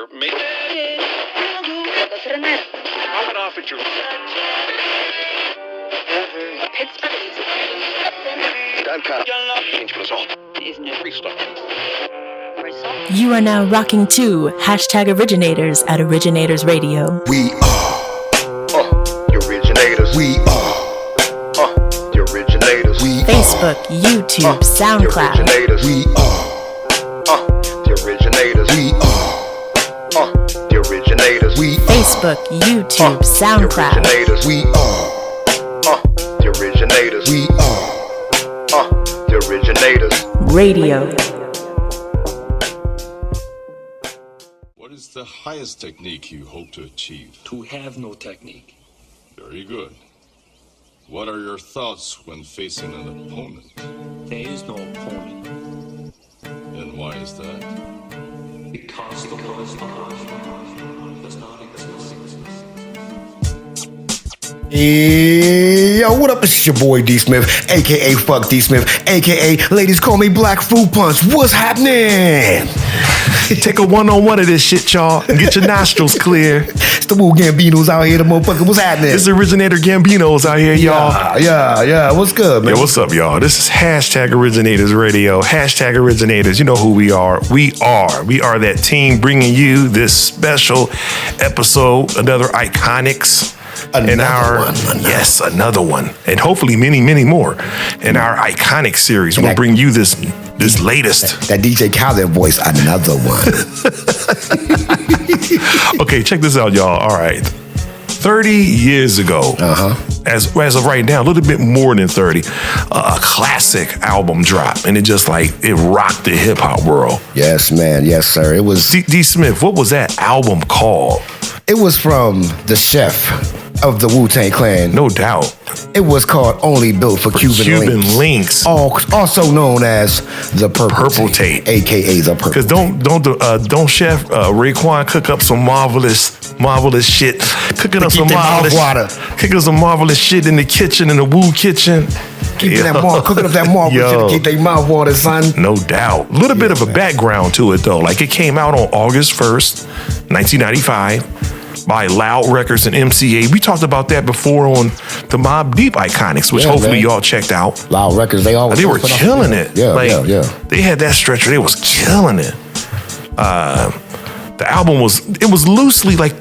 here. Knock it off at your... You are now rocking to #Originators at Originators Radio. We are the originators. We are the originators. We Facebook, YouTube, SoundCloud. The originators. We are the originators. We are the originators. We Facebook, YouTube, SoundCloud. The originators. We are the originators. We are the originators. Radio. What is the highest technique you hope to achieve? To have no technique. Very good. What are your thoughts when facing an opponent? There is no opponent. And why is that? Because the world does not exist. Yo, what up? This is your boy D Smith, aka Fuck D Smith, aka ladies call me Black Fruit Punch. What's happening? Take a one-on-one of this shit, y'all, and get your nostrils clear. It's the Woo Gambinos out here, the motherfucker. What's happening? It's Originator Gambinos out here, y'all. Yeah. What's good, man? Yeah, what's up, y'all? This is #Originators Radio. #Originators. You know who we are. We are that team bringing you this special episode, another ICONIX. Another one. And hopefully many, many more in our ICONIX series. We'll bring you this latest. That DJ Khaled voice, another one. Okay, check this out, y'all. All right. 30 years ago, as of right now, a little bit more than 30, a classic album dropped, and it rocked the hip hop world. Yes, man. Yes, sir. It was D Smith. What was that album called? It was from the chef of the Wu-Tang Clan. No doubt. It was called Only Built for Cuban Links. Also known as the Purple Tape, aka the Purple. Because don't Chef Raekwon cook up some marvelous shit, cooking up some marvelous shit in the kitchen, in the Wu kitchen. Cooking up that marvelous shit to keep their mouth water, son. No doubt. A little bit of a background to it though. Like it came out on August 1st, 1995. By Loud Records and MCA. We talked about that before on the Mobb Deep ICONIX, which hopefully y'all checked out. Loud Records, they were killing it. Yeah. They had that stretcher, they was killing it. The album was loosely like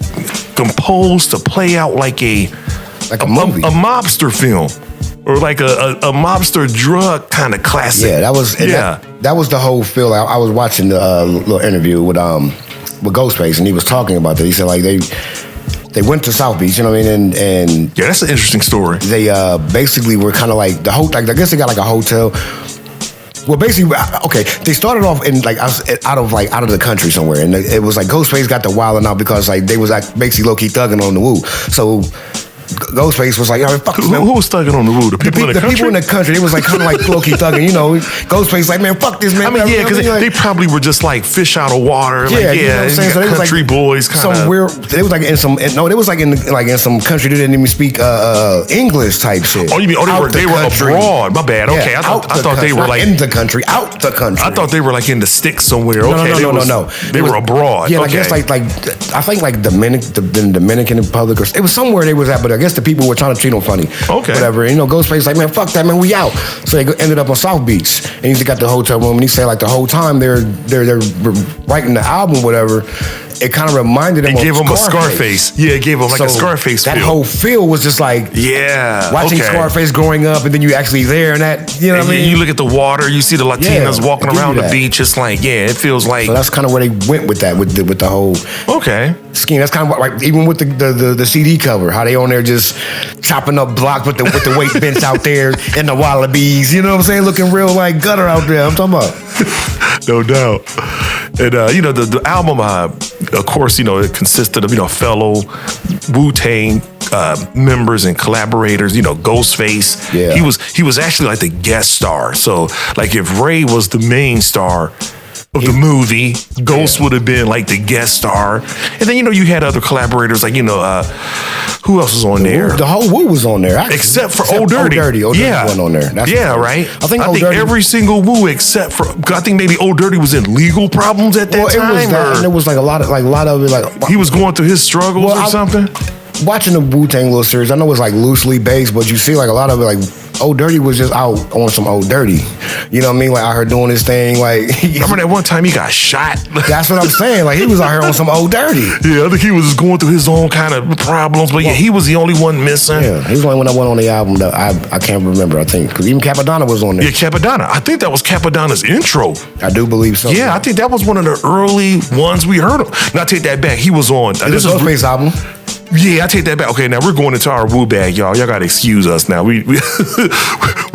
composed to play out like a movie. A mobster film. Or like a mobster drug kind of classic. Yeah, that was that was the whole feel. I was watching the little interview with Ghostface, and he was talking about that. He said like they went to South Beach, you know what I mean, and yeah, that's an interesting story. They basically were kind of like the whole. Like, I guess they got like a hotel. Well, basically, okay, they started off in like out of the country somewhere, and it was like Ghostface got the wilding out because like they was basically low key thugging on the Woo. So Ghostface was like, "Yo, fuck this, man." Who was thugging on the Woo? The people in the country? People in the country. They was like kind of like low-key thugging, you know. Ghostface like, "Man, fuck this, man." I mean, yeah, because they probably were just like fish out of water. Yeah, like, you know what I'm saying? So they was country like boys kind of. Some weird. They was like in some. No, they was like in some country that didn't even speak English type shit. Oh, you mean they were abroad? My bad. Okay, I thought they were like in the country, out the country. I thought they were like in the sticks somewhere. Okay, no. They were abroad. Yeah, I guess like I think like the Dominican Republic or it was somewhere they was at, but I guess the people were trying to treat them funny. Okay. Whatever. You know, Ghostface like, "Man, fuck that, man, we out." So they ended up on South Beach, and he got the hotel room, and he said like the whole time they're writing the album, whatever. It kind of reminded him. It gave him a Scarface. Yeah, it gave him like a Scarface feel. That whole feel was just like watching Scarface growing up, and then you actually there, and that you know what I mean. You look at the water, you see the Latinas walking around the beach. It's like it feels like. So that's kind of where they went with that, with the whole scheme. That's kind of like even with the CD cover, how they on there just chopping up blocks with the weight bench out there and the wallabies. You know what I'm saying? Looking real like gutter out there. I'm talking about. No doubt. And the album, of course, it consisted of fellow Wu-Tang members and collaborators. Ghostface. Yeah. He was actually like the guest star. So like if Ray was the main star, of the movie. Ghost would have been like the guest star. And then, you had other collaborators like, who else was on there? The whole Wu was on there. Actually. Except for Old Dirty. Old Dirty wasn't on there. That's right. I think every single Wu except for, I think maybe Old Dirty was in legal problems at that time. It was that, and there was like a lot of it, like he was going through his struggles or something. Watching the Wu-Tang little series, I know it's like loosely based, but you see like a lot of it, like Old Dirty was just out on some Old Dirty. You know what I mean? Like out here doing his thing. Like remember that one time he got shot? That's what I'm saying. Like he was out here on some Old Dirty. Yeah, I think he was just going through his own kind of problems. But he was the only one missing. Yeah, he was the only one that went on the album that I can't remember. I think because even Capadonna was on there. Yeah, Capadonna. I think that was Capadonna's intro. I do believe so. Yeah, I think that was one of the early ones we heard of. Now I take that back. He was on. This is Ghostface album. Yeah, I take that back. Okay, now we're going into our Wu bag, y'all. Y'all gotta excuse us now. We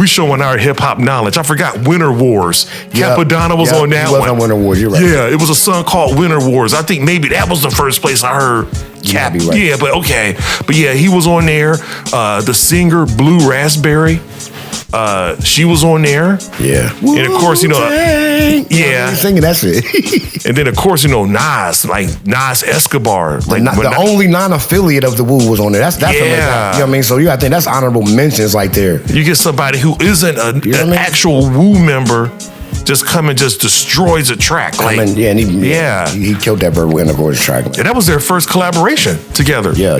showing our hip hop knowledge. I forgot Winter Wars. Capadonna was on that one. On Winter Wars. You're right. Yeah, it was a song called Winter Wars. I think maybe that was the first place I heard Cap. Right. Yeah, but okay. But yeah, he was on there. The singer Blue Raspberry. She was on there. Yeah. And of course, yeah. Singing that shit. And then of course, Nas, like Nas Escobar. Like the only non-affiliate of the Wu was on there. That's amazing. You know what I mean? So I think that's honorable mentions like there. You get somebody who isn't an actual Wu member just come and just destroys a track. Like, he killed that verbal intercourse track. And that was their first collaboration together. Yeah.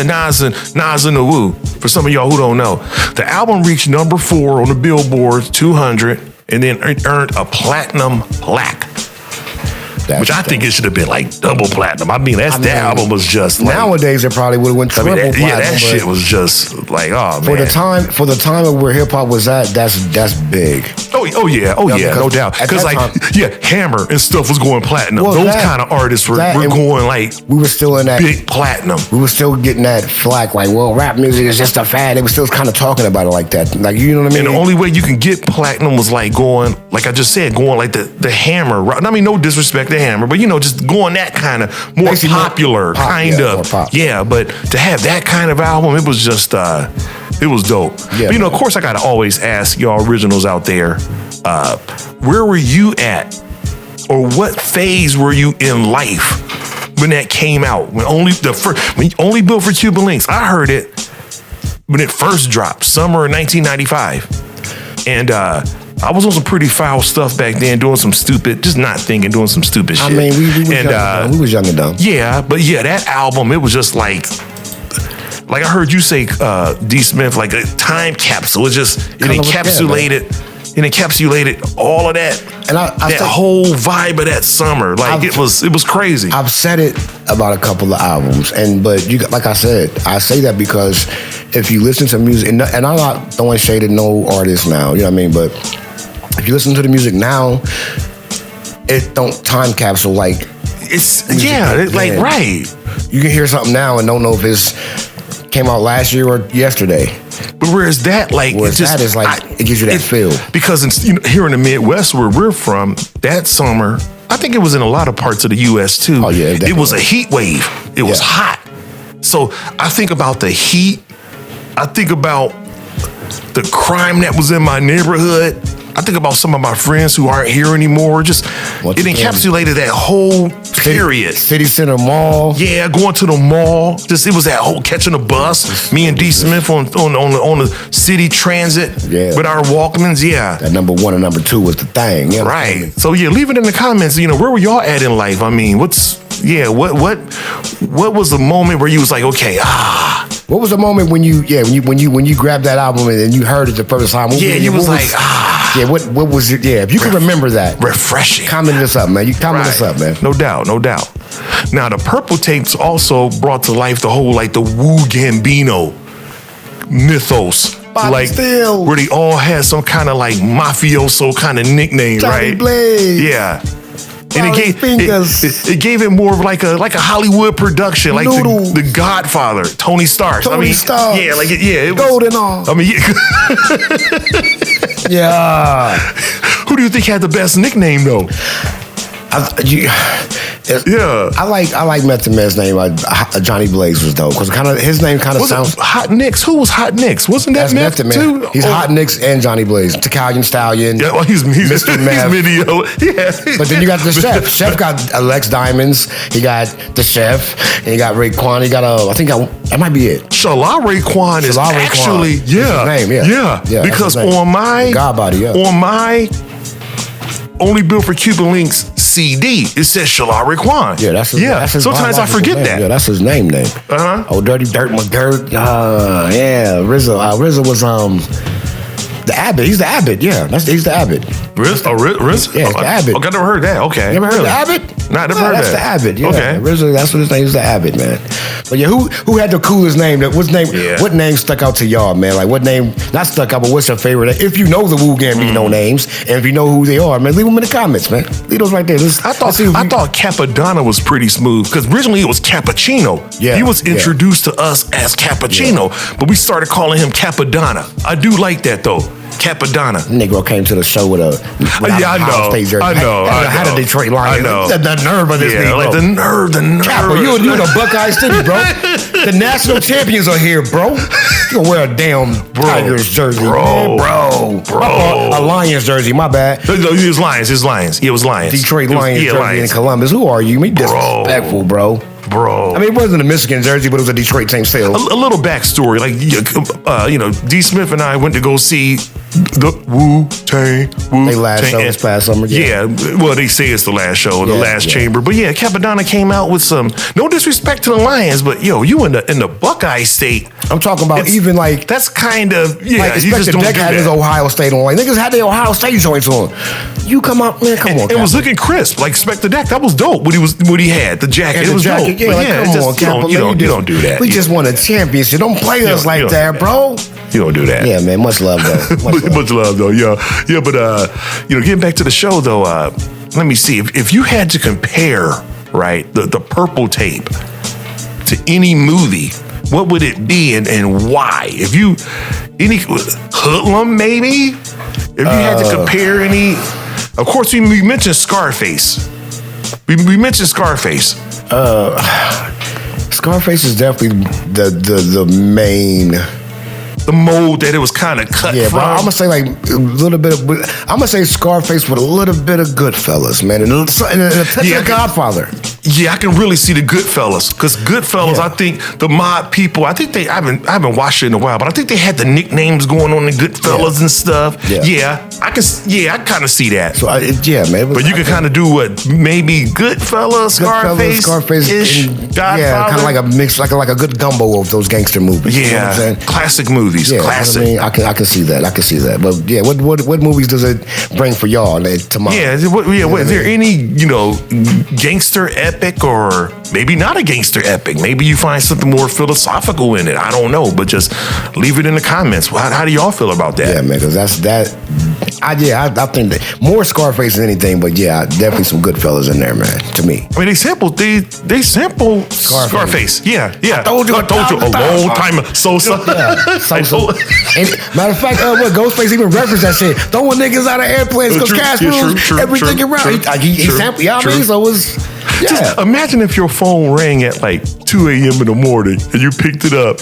Nas and the Wu. For some of y'all who don't know, the album reached number 4 on the Billboard 200, and then it earned a platinum plaque. Which I think it should have been like double platinum. I mean, that album was just like, nowadays it probably would have went triple platinum. Yeah, that shit was just like, oh man. For the time of where hip hop was at, that's big. Oh yeah, no doubt. Because Hammer and stuff was going platinum. Well, those kind of artists were going like, we were still in that big platinum. We were still getting that flack like, well, rap music is just a fad. They were still kind of talking about it like that. Like, you know what I mean? And the only way you can get platinum was like going, like I just said, going like the Hammer. I mean, no disrespect to Hammer, but just going that kind of more popular kind of. Yeah, but to have that kind of album, it was just it was dope. Yeah, but, of course I gotta always ask y'all originals out there, where were you at, or what phase were you in life when that came out? When only Built for Cuban Links, I heard it when it first dropped, summer of 1995, and I was on some pretty foul stuff back then, doing some stupid, just not thinking, doing some stupid shit. I mean, we was young and dumb. Yeah, but that album, it was just like I heard you say, D. Smith, like a time capsule. It encapsulated all of that, and that whole vibe of that summer. Like it was crazy. I've said it about a couple of albums, but like I said, I say that because if you listen to music, and I'm not throwing shade at no artist now, you know what I mean, but if you listen to the music now, it don't time capsule like it's right. You can hear something now and don't know if it's came out last year or yesterday. But whereas that, like, it gives you that feel. Because here in the Midwest where we're from, that summer, I think it was in a lot of parts of the U.S. too. Oh yeah, definitely. It was a heat wave. It was hot. So I think about the heat. I think about the crime that was in my neighborhood. I think about some of my friends who aren't here anymore. Just it encapsulated that whole period. City Center Mall. Yeah, going to the mall. Just it was that whole catching a bus. Me and D. Smith on the city transit with our Walkmans. Yeah, that number 1 and number 2 was the thing. You know right. So leave it in the comments. Where were y'all at in life? I mean, what was the moment where you was like, okay, What was the moment when you grabbed that album and you heard it the first time? You was like, Yeah, what was it? Yeah, if you can remember that. Refreshing. Comment this up, man. You comment this up, man. No doubt. Now, the Purple Tapes also brought to life the whole, like, the Wu Gambino mythos. Bobby Steele. Where they all had some kind of, like, mafioso kind of nickname, Johnny right? Blaze. Yeah. And it gave it more of like a Hollywood production, like the Godfather, Tony Stark. Stark. Yeah, it was Golden all. I mean, yeah. Who do you think had the best nickname though? I like Method Man's name. Johnny Blaze was dope because his name kind of sounds. Hot Nicks. Who was Hot Nicks? Wasn't that Method Man too? He's Hot Nicks and Johnny Blaze. Italian Stallion. Yeah, well, he's Mr. Meth. He's video. Yeah. But then you got the chef. Chef got Alex Diamonds. He got the chef. And he got Raekwon. He got I think that might be it. Shala Raekwon is actually his name. Yeah. Because on my God body, on my Only Built for Cuban Links CD, it says Shala Raekwon. Yeah, that's his sometimes I forget name. that. Yeah, that's his name. Oh, Dirty Dirt McGirt. Yeah, Rizzo. Rizzo was the Abbott. He's the Abbott. Yeah, he's the Abbott. Riz? Yeah, it's the Abbott. Okay, I never heard that. Okay. Never heard the Abbott? Nah, never heard that's that. That's the Abbott. Yeah. Okay. Rizzo, that's what his name is, the Abbott, man. But yeah, who had the coolest name? What name stuck out to y'all, man? Like what name, not stuck out, but what's your favorite? If you know the Wu Gambino names, and if you know who they are, man, leave them in the comments, man. Leave those right there. I thought Capadonna was pretty smooth, because originally it was Cappuccino. Yeah. He was introduced to us as Cappuccino, but we started calling him Capadonna. I do like that, though. Capadonna. Negro came to the show with a I know. Had a Detroit Lions. I know. The nerve of this thing, like the nerve. Kappa, you in the Buckeye City, bro. The national champions are here, bro. You gonna wear a damn Tigers jersey, bro. A Lions jersey, my bad. It was Lions. It was Lions. Detroit Lions jersey Lions. in Columbus. Who are you? Me disrespectful, bro. Bro, I mean, it wasn't a Michigan jersey, but it was a Detroit team still. A little backstory, like D. Smith and I went to go see the Wu-Tang. They last show this past summer. Yeah, well, they say it's the last show, the last chamber. But yeah, Capadonna came out with some, no disrespect to the Lions, but you in the Buckeye State. I'm talking about even like that's kind of like you just don't Deck do had his that. Ohio State on. Like niggas had their Ohio State joints on. You come out, man. Come on. It was looking crisp, like Spec the Deck. That was dope. What he had, the jacket. It was dope. Yeah, like, come on, Kappa, you don't do that. We just won a championship. Don't play us like that, bro. You don't do that. Yeah, man. Much love, though. Much love, though. Yeah. But getting back to the show, though. Let me see. If you had to compare, right, the purple tape to any movie, what would it be and why? If you Hoodlum, maybe. If you had to compare any, of course, we mentioned Scarface. We mentioned Scarface. Scarface is definitely the main. The mold that it was kind of cut from. But I'm gonna say like a little bit of. I'm gonna say Scarface with a little bit of Goodfellas, man, and a touch of Godfather. Yeah, I can really see the Goodfellas, because Goodfellas, I think the mob people, I haven't watched it in a while, but I think they had the nicknames going on in Goodfellas and stuff. Yeah, I kind of see that. So man. But you can kind of do what maybe Goodfellas, Scarface, Godfather. Yeah, kind of like a mix, like a good gumbo of those gangster movies. Yeah, you know what I'm saying? Classic movies. Yeah, classic. I mean, I can see that. I can see that. But yeah, what movies does it bring for y'all tomorrow? Yeah, is there any gangster epic, or maybe not a gangster epic? Maybe you find something more philosophical in it. I don't know, but just leave it in the comments. How do y'all feel about that? Yeah, man, because I think that more Scarface than anything, but yeah, definitely some Goodfellas in there, man. To me, I mean, they sample Scarface. Yeah. I told you a long time. Sosa. Yeah, Sosa. Matter of fact, what Ghostface even referenced that shit. Throwing niggas out of airplanes because cash rules everything around. He sampled. Yeah, I mean, so it was. Yeah. Just imagine if your phone rang at like 2 a.m. in the morning and you picked it up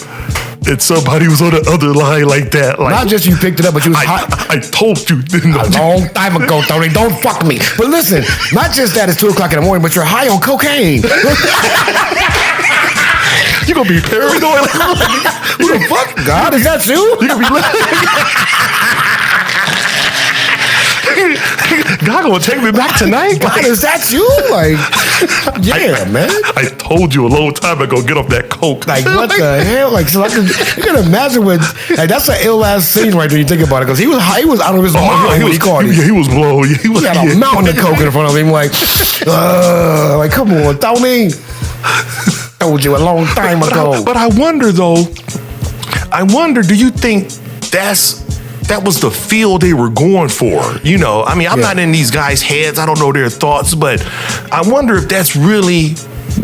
and somebody was on the other line like that. Like, not just you picked it up, but you was hot. I told you. A long time ago, Tony, don't fuck me. But listen, not just that it's 2 o'clock in the morning, but you're high on cocaine. You're going to be paranoid. Who the fuck? God, is that you? You're going to be God gonna take me back tonight? God, is that you? Like, yeah, man. I told you a long time ago, get off that coke. Like, what the hell? Like, so you can imagine that's an ill ass scene right when you think about it, because he was out of his mind when he caught it. Yeah, he was blown. He had a mountain of coke in front of him. Like come on, Tony. Told you a long time ago. But I wonder though. Do you think that was the feel they were going for? I mean, I'm not in these guys' heads. I don't know their thoughts, but I wonder if that's really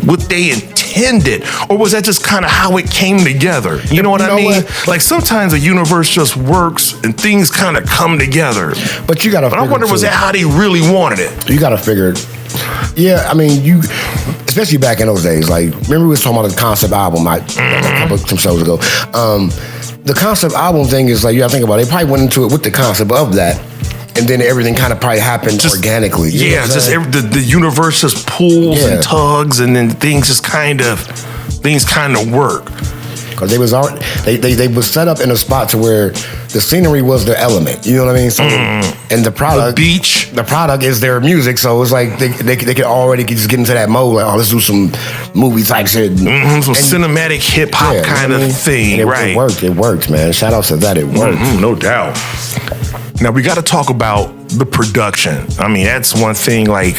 what they intended, or was that just kind of how it came together? You know what I mean? Like sometimes a universe just works and things kind of come together. But you gotta. But I wonder, was that how they really wanted it? You gotta figure. Yeah, I mean, especially back in those days. Like, remember we was talking about the concept album some shows ago. The concept album thing is like, you gotta think about it. They probably went into it with the concept of that. And then everything kind of probably happened organically. Yeah, just the universe just pulls and tugs, and then things kind of work. Because they was set up in a spot to where the scenery was their element. You know what I mean? So, and the product, the product is their music. So it's like they could already just get into that mode. Like, oh, let's do some movie type shit. Some cinematic hip hop kind of thing, right? It worked, man. Shout out to that. It worked, no doubt. Now we got to talk about the production. I mean, that's one thing. Like,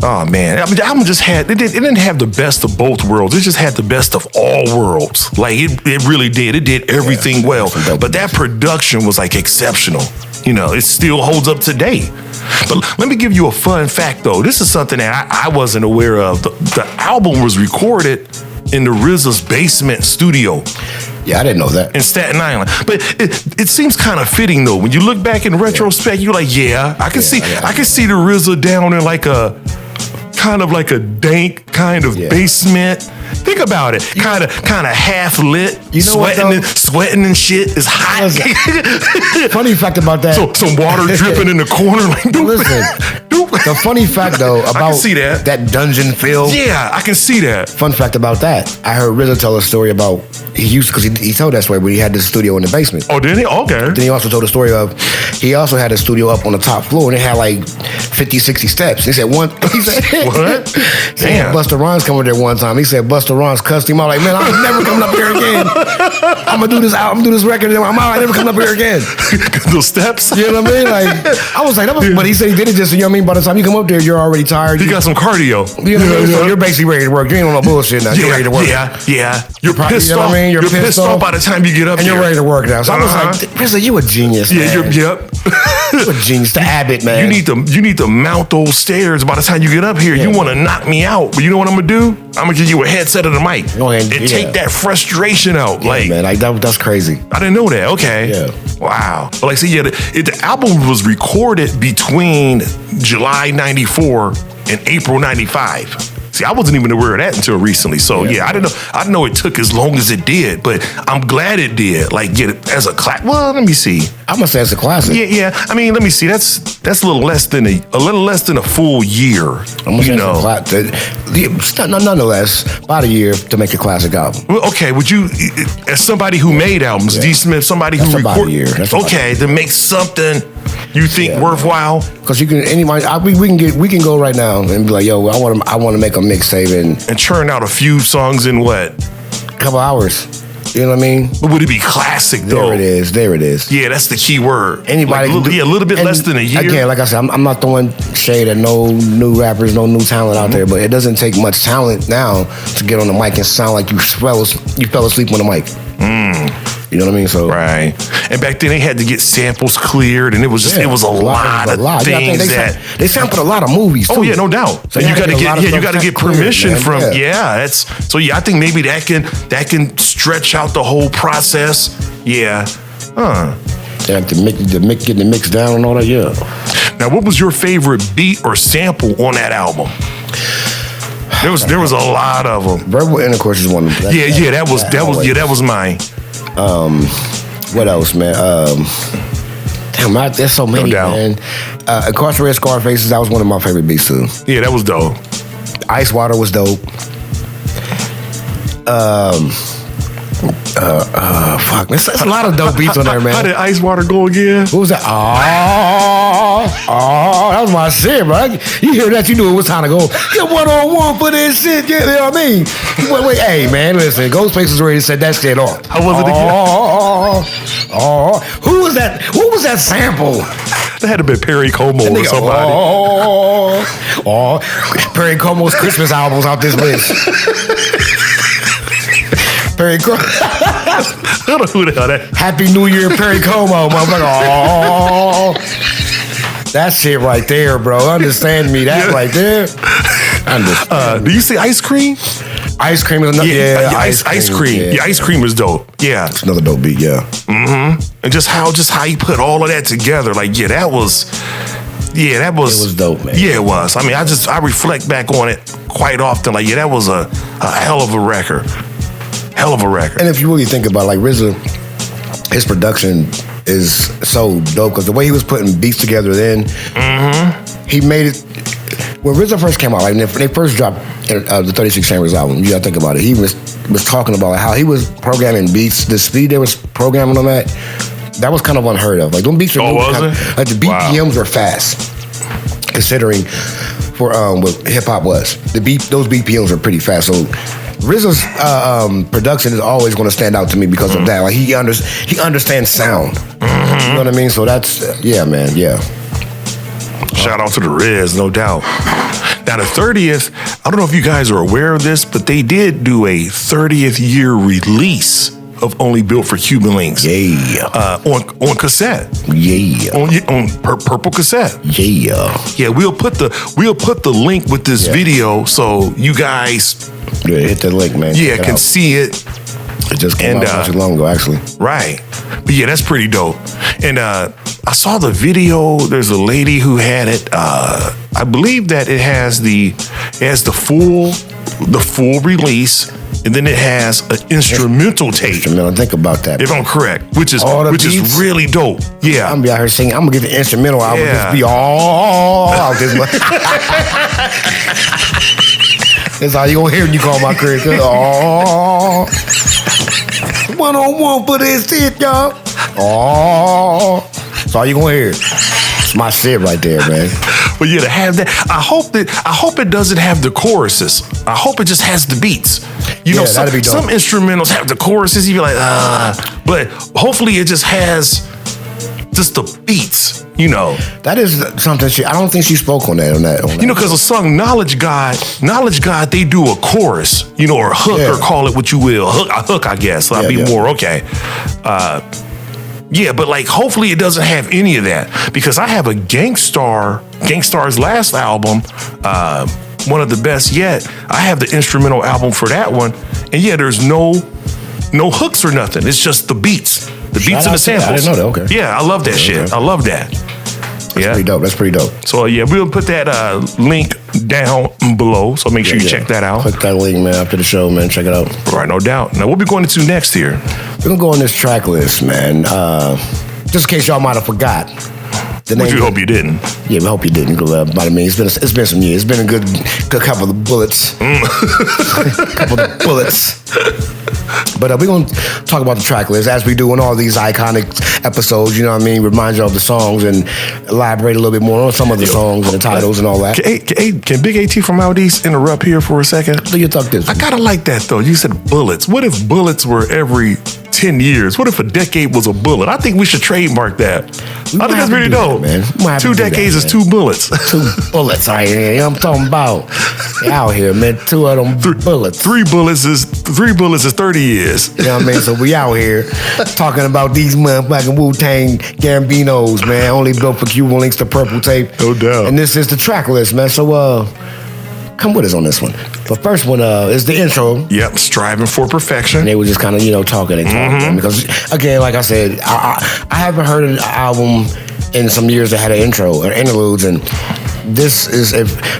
oh man, I mean, the album just had it didn't have the best of both worlds. It just had the best of all worlds. Like it really did. It did everything well. But that production was like exceptional. You know, it still holds up today. But let me give you a fun fact though. This is something that I wasn't aware of. The album was recorded in the RZA's basement studio. Yeah, I didn't know that. In Staten Island. But it seems kind of fitting though. When you look back in retrospect, you're like, I can see the RZA down in like a kind of like a dank kind of basement. Think about it. Kind of half lit. You know sweating and shit is hot. Funny fact about that. So some water dripping in the corner. Like, listen. The funny fact though about I can see that dungeon feel. Yeah, I can see that. Fun fact about that. I heard RZA tell a story about he told that story when he had this studio in the basement. Oh, did he? Okay. Then he also told the story of he also had a studio up on the top floor and it had like 50, 60 steps. He said what? Damn. Busta Rhymes come over there one time. He said Busta Rhymes cussed him out like, man, I'm never coming up here again. I'm gonna do this album, do this record, and I'm never coming up here again. Those steps. You know what I mean? Like I was like, but he said he did it just, you know what I mean? By the time you come up there, you're already tired. You got some cardio. You know what I mean? So you're basically ready to work. You ain't on no bullshit now. You're ready to work. Yeah. You're pissed off. You know what I mean? You're pissed off by the time you get up and there. You're ready to work now. So I was like, RZA, you a genius, man. Yep. You a genius. The Abbott, man. You need to mount those stairs by the time you get up here. You want to knock me out. But you know what I'm going to do? I'm going to give you a headset of the mic. And take that frustration out. Man, like that's crazy. I didn't know that. Okay. Yeah. Wow. But like, see, the album was recorded between July 94 and April 95. See, I wasn't even aware of that until recently. So I didn't know. I didn't know it took as long as it did, but I'm glad it did. Like, get it as a class. Well, let me see. I'm gonna say it's a classic. Yeah. I mean, let me see. That's a little less than a full year. I'm gonna say nonetheless, about a year to make a classic album. Well, okay. Would you, as somebody who made albums, D. Smith, somebody who recorded, to make something you think worthwhile? Because you can we can go right now and be like, yo, I want to make a mixtape and churn out a few songs in what? A couple hours. You know what I mean? But would it be classic though? There it is. Yeah, that's the key word. Anybody, a little bit less than a year. Again, like I said, I'm not throwing shade at no new rappers, no new talent out there, but it doesn't take much talent now to get on the mic and sound like you fell asleep on the mic. You know what I mean? So right. And back then they had to get samples cleared, and it was a lot of things they sampled a lot of movies too. Oh yeah, no doubt. So you got to get permission from I think maybe that can stretch out the whole process. Yeah. They have to get the mix down and all that. Yeah. Now, what was your favorite beat or sample on that album? There was a lot of them. Verbal Intercourse is one of them. That was mine. What else, man? Damn, there's so many, man. Incarcerated Scarfaces, that was one of my favorite beats too. Yeah, that was dope. Ice Water was dope. Fuck, there's a lot of dope beats on there, man. How did Ice Water go again? What was that? That was my shit, bro. You hear that, you knew it was time to go. Get 1-on-1 for this shit. You know what I mean? Wait, hey, man, listen. Ghostface was ready to set that shit off. How was it again? Who was that? What was that sample? That had to be Perry Como or somebody. Perry Como's Christmas albums out this bitch. Perry Como. I don't know who the hell that. Happy New Year, Perry Como, motherfucker. That shit right there, bro. Understand me, that right there. Do you see Ice Cream? Ice Cream is another. Ice Cream. Yeah, Ice Cream is dope. Yeah, it's another dope beat. Yeah. And just how he put all of that together. Like, that was. Yeah, that was. It was dope, man. Yeah, it was. I mean, I reflect back on it quite often. Like, yeah, that was a hell of a record. Hell of a record. And if you really think about it, like RZA, his production is so dope because the way he was putting beats together then, he made it. When RZA first came out, like when they first dropped the 36 Chambers album, you gotta think about it. He was talking about how he was programming beats, the speed they was programming them at. That was kind of unheard of. Like, them beats are like the BPMs were fast, considering for what hip hop was. Those BPMs were pretty fast. So RZA's production is always going to stand out to me because of that. Like, he understands sound. You know what I mean? So that's yeah, man, yeah. Shout out to the Riz, no doubt. Now the 30th, I don't know if you guys are aware of this, but they did do a 30th year release of Only Built for Cuban Links. Yeah. On cassette. Yeah. On purple cassette. Yeah. Yeah, we'll put the link with this video so you guys hit the link, man. Can see it. It just came out not too long ago, actually. Right. But yeah, that's pretty dope. And I saw the video. There's a lady who had it. I believe that it has the full release, and then it has an instrumental tape. Instrumental. Think about that. If I'm correct, which is really dope. Yeah. I'm gonna be out here singing. I'm gonna get the instrumental album. Just be all out this much. That's all you gonna hear when you call my crib. Oh, 1-on-1 for this shit, y'all. Oh, that's all you gonna hear. It's my shit right there, man. But yeah, to have that, I hope it doesn't have the choruses. I hope it just has the beats. You know, some instrumentals have the choruses. You be like, but hopefully it just has just the beats. You know, that is something I don't think she spoke on that. You know, because the song Knowledge God, they do a chorus, you know, or a hook, or call it what you will, a hook, I guess. I'll be more okay. Yeah, but like, hopefully it doesn't have any of that, because I have a Gangstar's last album, one of the best yet. I have the instrumental album for that one, and yeah, there's no hooks or nothing. It's just the beats. The beats and the samples. I didn't know that. Okay. Yeah, I love that shit. I love that. That's pretty dope. So yeah, we'll put that link down below. So make sure you check that out. Click that link, man, after the show, man. Check it out. All right, no doubt. Now, what we going into next here? We're gonna go on this track list, man. Just in case y'all might have forgot. Which we hope you didn't. Yeah, we hope you didn't. But I mean, it's been some years. It's been a good couple of bullets. Couple of bullets. But we're going to talk about the track list as we do in all these iconic episodes, you know what I mean? Remind you of the songs and elaborate a little bit more on some of the songs and the titles and all that. Can Big AT from Out East interrupt here for a second? Do you talk this? I kind of like that, though. You said bullets. What if bullets were every 10 years? What if a decade was a bullet? I think we should trademark that. I think that's pretty dope, man. 2 decades is 2 bullets. 2 bullets out here. You know what I'm talking about? Out here, man. 2 of them bullets. 3 bullets is 30 years. You know what I mean? So we out here talking about these motherfucking Wu-Tang Gambinos, man. Only built for Cuban Links, the purple tape. No doubt. And this is the track list, man. So come with us on this one. The first one is the intro. Yep, Striving for Perfection. And they were just kind of, talking and talking. Because, again, like I said, I haven't heard an album in some years that had an intro or interludes. And this is,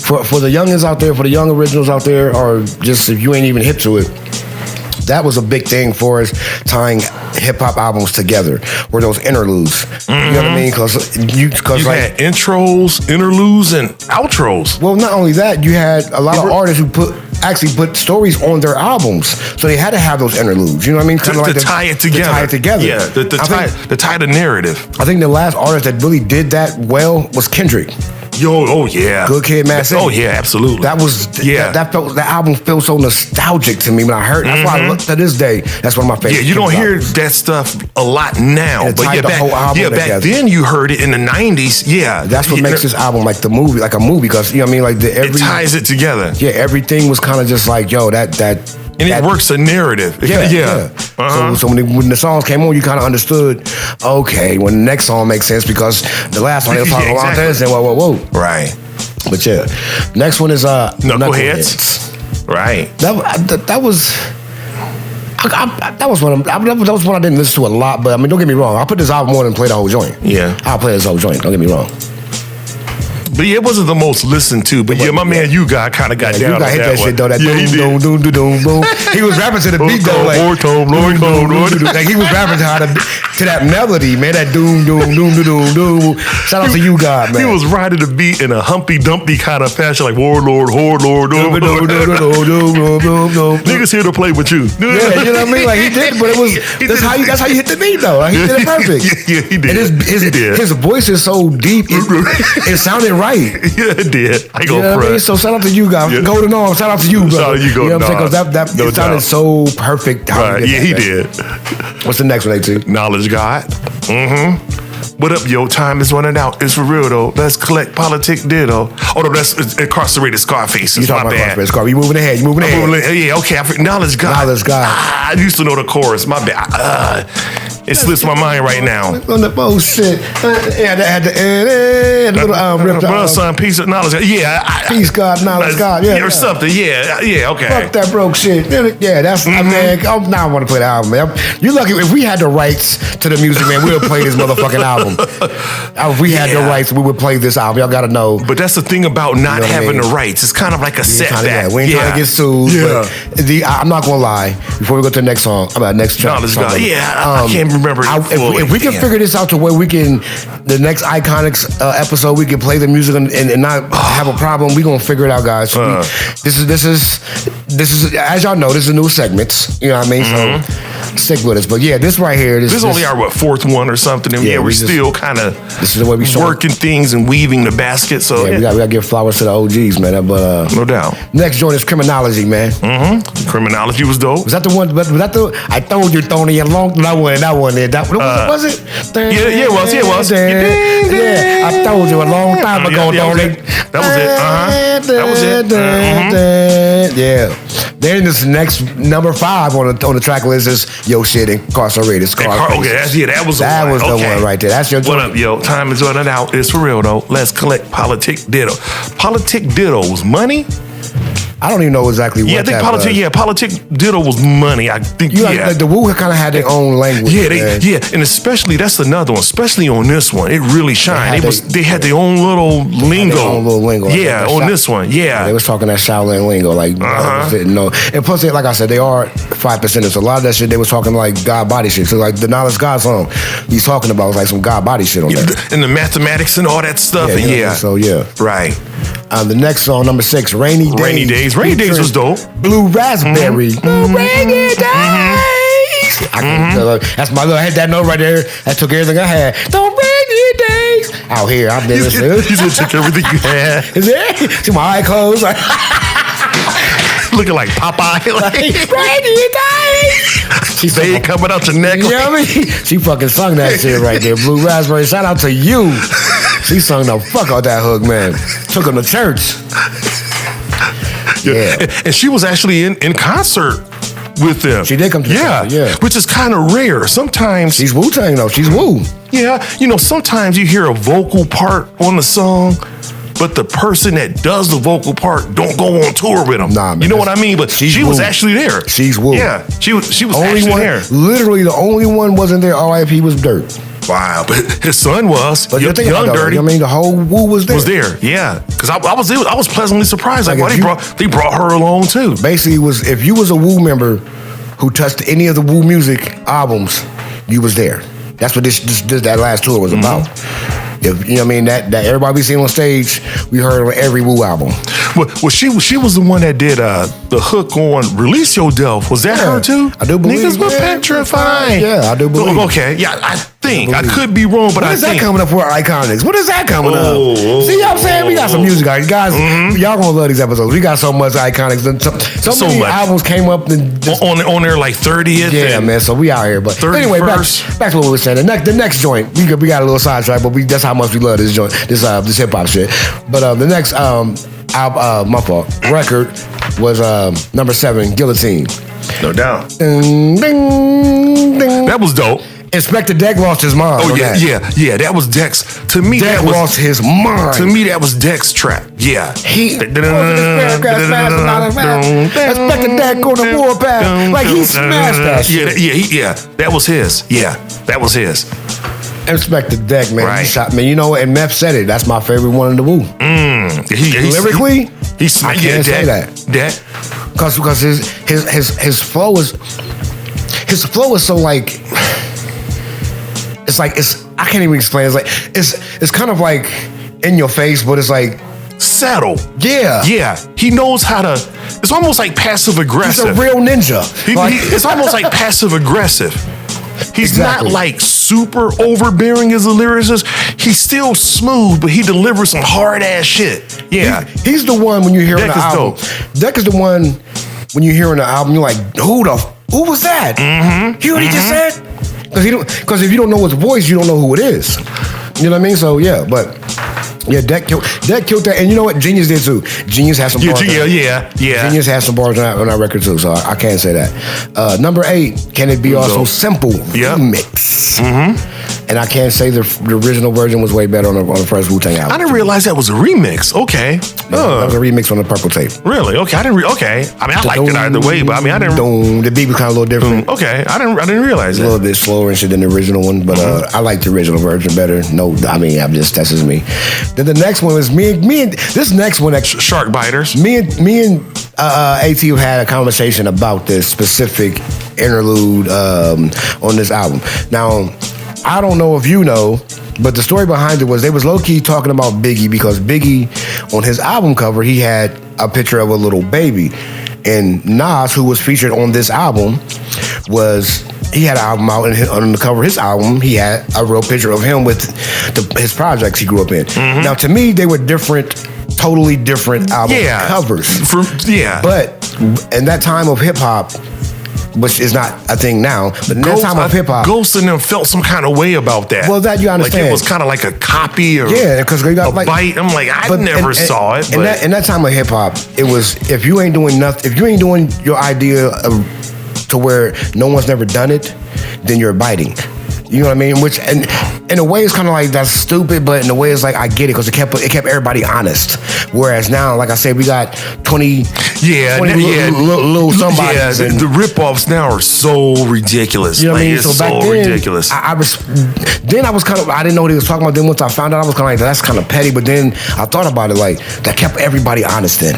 for the youngins out there, for the young originals out there, or just if you ain't even hip to it, that was a big thing for us, tying hip-hop albums together, were those interludes. You know what I mean? Because you had intros, interludes, and outros. Well, not only that, you had a lot of artists who actually put stories on their albums, so they had to have those interludes. You know what I mean? To tie it together. To tie it together. Yeah, to tie the narrative. I think the last artist that really did that well was Kendrick. Oh yeah. Good Kid, Mad City. Oh yeah, absolutely. That album feels so nostalgic to me when I heard it. That's why I look to this day. That's one of my favorites. Yeah, you don't hear that stuff a lot now. But back then you heard it in the 90s. Yeah. That's what makes this album like a movie, because you know what I mean? Like it ties it together. Yeah, everything was kind of just like, and it works a narrative. Yeah. Uh-huh. So when the songs came on, you kind of understood, okay, when the next song makes sense, because the last one they were talking about this, and whoa. Right. But yeah, next one is Knuckleheads. Right. That was one I didn't listen to a lot, but I mean, don't get me wrong, I'll put this album on and play the whole joint. Yeah. I'll play this whole joint, don't get me wrong. But yeah, it wasn't the most listened to. But yeah, my man, you got kind of got down. You got on hit that one. shit though. That yeah, doom, doom, doom, doom, boom. He was rapping to the beat though, like like he was rapping to that melody, man. That doom, doom, doom, doom, doom. Shout out to you, God, man. He was riding the beat in a Humpty Dumpty kind of fashion, like warlord, niggas here to play with you. Yeah, you know what I mean? Like he did, but it was that's how you hit the beat though. Like, he did it perfect. Yeah, he did. And his voice is so deep. It sounded right. Yeah, it did. I go you know what I mean? So shout out to you, guys. Yeah. Golden Arm. Shout out to you, bro. Shout out to you, Golden Arm. You know what I'm saying? Because it sounded so perfect. Right. Yeah, he did. What's the next one, AT? Knowledge God. Mm-hmm. What up, yo? Time is running out. It's for real, though. Let's collect politic ditto. Oh, no, that's incarcerated Scarface. You talking about bad. Scarface. You moving ahead. Yeah, okay. Knowledge God. Knowledge God. I used to know the chorus. My bad. It slips my mind right now. On the bullshit. Yeah, they had the little ripped out. Son, peace of knowledge. Yeah. Peace, God, knowledge, God. Yeah, or something. Yeah, okay. Fuck that broke shit. Yeah, that's, man, now I want to play the album, man. You're lucky. If we had the rights to the music, man, we would play this motherfucking album. If we had the rights, we would play this album. Y'all got to know. But that's the thing about not having the rights. It's kind of like a setback. We ain't trying to get sued. Yeah. But I'm not going to lie. Before we go to the next song, next track. I can't remember if we can figure this out to where we can, the next ICONIX episode, we can play the music and not have a problem. We gonna figure it out, guys. So this is as y'all know, this is new segments. You know what I mean? So stick with us. But yeah, this right here. This is only our fourth one or something, and we're still kind of working things and weaving the basket. So we gotta give flowers to the OGs, man. But no doubt. Next joint is Criminology, man. Criminology was dope. Was that the one? Was that the? I told you, Tony, a long that one there. Was it? Yeah, it was. Yeah, I told you a long time ago, Tony. That was it. That was it. Yeah. Then this next number 5 on the track list is Yo Shit Incarcerated Scarface. Okay, that was the one right there. That's your joint. What up, yo? Time is running out. It's for real though. Let's collect politic ditto. Politic ditto was money. I don't even know exactly what. Yeah, I think politic ditto was money. I think like the Wu kind of had their own language. Yeah, and especially that's another one. Especially on this one, it really shined. They had their own little lingo. Yeah, on this one. Yeah, they was talking that Shaolin lingo, like didn't know. And plus, like I said, they are 5%. So a lot of that shit they was talking like God body shit. So like the Knowledge God song, he's talking about was like some God body shit on that. And the mathematics and all that stuff. So right. The next song, number 6, Rainy Days. Rainy Days was dope. Blue Raspberry. Rainy Days. That's my little, I had that note right there. That took everything I had. The rainy days. Out here, I've been listening. He's gonna take everything you had. Is it? See my eye closed. Looking like Popeye. Rainy days. They ain't coming out your neck. You know what I mean? She fucking sung that shit right there. Blue Raspberry. Shout out to you. She sung the fuck out that hook, man. Took him to church. Yeah. And she was actually in concert with them. She did come to concert, yeah. Which is kind of rare. Sometimes she's Wu-Tang though. She's Wu. Yeah. Sometimes you hear a vocal part on the song, but the person that does the vocal part don't go on tour with them. Nah, man. You know what I mean? But she was actually there. She's Wu. Yeah. She was only actually there. Literally the only one wasn't there. RIP was Dirt. Wow, but his son was. But young Dirty. I mean, the whole Wu was there. Yeah. Because I was pleasantly surprised. Like, why they brought her along too. Basically, if you was a Wu member who touched any of the Wu music albums, you was there. That's what that last tour was about. If you know what I mean, that everybody we seen on stage, we heard on every Wu album. Well, she was the one that did the hook on "Release Your Delf." Was that her too? I do believe. Niggas were petrified. Yeah, I do believe. Okay, yeah, I think I could be wrong, but what is that coming up for ICONIX? What is that coming up? See what I'm saying? We got some music, guys. Y'all gonna love these episodes. We got so much ICONIX. So many albums came up on there like 30th. Yeah, man. So we out here, but anyway, back to what we were saying. The next joint, we got a little sidetrack, but that's how much we love this joint, this hip hop shit. But the next my fault, record was number 7, Guillotine. No doubt. Ding, ding, ding. That was dope. Inspector Deck lost his mind. Oh yeah. That was Dex. To me, Deck lost his mind. To me, that was Deck's trap. Yeah. Inspector Deck on the warpath, like he smashed that shit. Yeah. That was his. Yeah, that was his. Inspector Deck, man. Right. He shot me. You know, and Meth said it. That's my favorite one in the Wu. Lyrically, I can't say that. Because his flow is so like I can't even explain. It's like it's kind of like in your face, but it's like settle. Yeah. He knows how to. It's almost like passive aggressive. He's a real ninja. It's almost like passive aggressive. He's not like super overbearing as a lyricist. He's still smooth, but he delivers some hard ass shit. Yeah. He's the one when you hear the album. Deck is the one when you hear the album, you're like, who was that? Mm-hmm. Hear what he just said? Because if you don't know his voice, you don't know who it is. You know what I mean? So yeah, but yeah, Deck killed that. And you know what? Genius did too. Genius has some bars. Yeah. Genius has some bars on that record too, so I can't say that. Number 8, Can It Be Also Simple? Remix. Mm-hmm. And I can't say the original version was way better on the first Wu-Tang album. I didn't realize that was a remix. Okay. That was a remix on the Purple Tape. Really? Okay. Okay. I mean, I liked it either way, but I mean, I didn't. The beat was kind of a little different. Okay. I didn't realize that. A little bit slower and shit than the original one, but I like the original version better. No, I mean, that's just me. Then the next one is me and this next one, Shark Biters. Me and AT had a conversation about this specific interlude on this album. Now, I don't know if you know, but the story behind it was they was low-key talking about Biggie because Biggie, on his album cover, he had a picture of a little baby. And Nas, who was featured on this album, he had an album out, and on the cover of his album, he had a real picture of him with his projects he grew up in. Mm-hmm. Now, to me, they were totally different album covers. But in that time of hip-hop, which is not a thing now, but in that time of hip-hop, Ghost and them felt some kind of way about that. Well, that you understand. Like it was kind of like a copy or because they got a bite. I'm like, I never saw it. In that time of hip-hop, it was, if you ain't doing nothing, if you ain't doing your idea to where no one's never done it, then you're biting. You know what I mean? Which, and in a way, it's kind of like that's stupid, but in a way, it's like I get it because it kept everybody honest. Whereas now, like I said, we got 20 little somebodies. Yeah, the rip-offs now are so ridiculous. You know what I mean? So back then, ridiculous. I was kind of, I didn't know what he was talking about. Then once I found out, I was kind of like, that's kind of petty. But then I thought about it, like that kept everybody honest. Then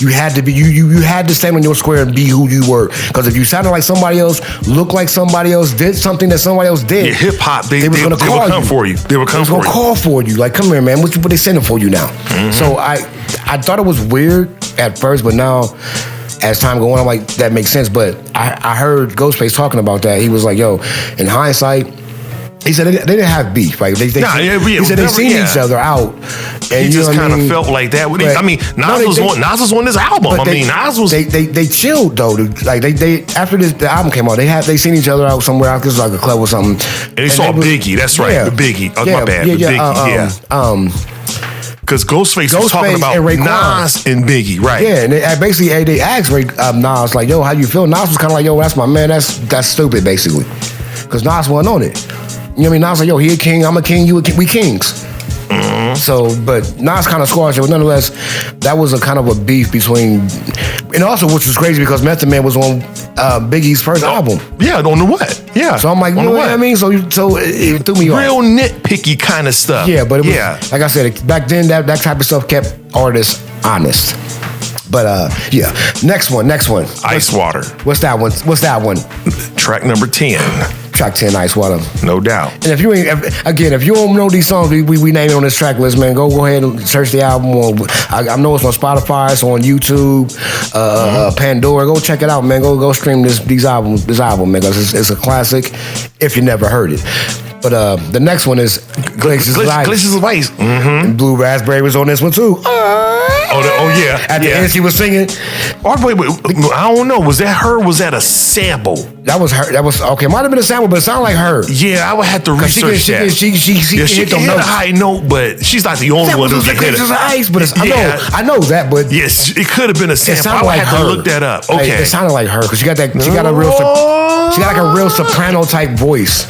you had to be you had to stand on your square and be who you were. Because if you sounded like somebody else, looked like somebody else, did something that somebody else did, hip hop, they would come for you. They would come for you. Call for you. Like, come here, man. What they sending for you now? Mm-hmm. So I thought it was weird at first, but now as time go on, I'm like, that makes sense. But I heard Ghostface talking about that. He was like, yo, in hindsight, he said they didn't have beef. Like he said they seen each other out. And he just kind of felt like that. But, I mean, Nas was on this album. Nas was. They chilled though. Like they after the album came out, they seen each other out somewhere out. This was like a club or something. And they saw Biggie. That's right, the Biggie. Oh, my bad. Biggie. Because Ghostface was talking about Nas and Biggie, right? Yeah, and they asked Nas like, "Yo, how you feel?" Nas was kind of like, "Yo, that's my man. That's stupid," basically, because Nas wasn't on it. You know what I mean? Nas like, "Yo, he a king, I'm a king, you a king, we kings." Mm-hmm. So, but Nas kind of squashed it, but nonetheless, that was a kind of a beef between, and also which was crazy because Method Man was on Biggie's first album. Yeah, on the what? Yeah. So I'm like, you know what I mean? So it threw me off. Real nitpicky kind of stuff. Yeah, but it was, like I said, back then that type of stuff kept artists honest. But next one. Ice Water. What's that one? Track number 10. Track 10, Ice Water. No doubt. And if you don't know these songs we name it on this track list, man, go ahead and search the album. I know it's on Spotify, it's on YouTube, Pandora. Go check it out, man. Go stream this album, man, because it's a classic if you never heard it. But the next one is Glaciers of Ice. Glaciers of Ice. Mm-hmm. And Blue Raspberry was on this one too. Yeah. At the end, she was singing. Oh, wait, I don't know. Was that her? Was that a sample? That was her. That was okay. Might have been a sample, but it sounded like her. Yeah, I would have to research that. She hit them a notes. high note, but she's not the only one who's hit it. Ice, but I know that, but yes, it could have been a sample. I would have to look that up. Okay, it sounded like her because she got a real soprano type voice.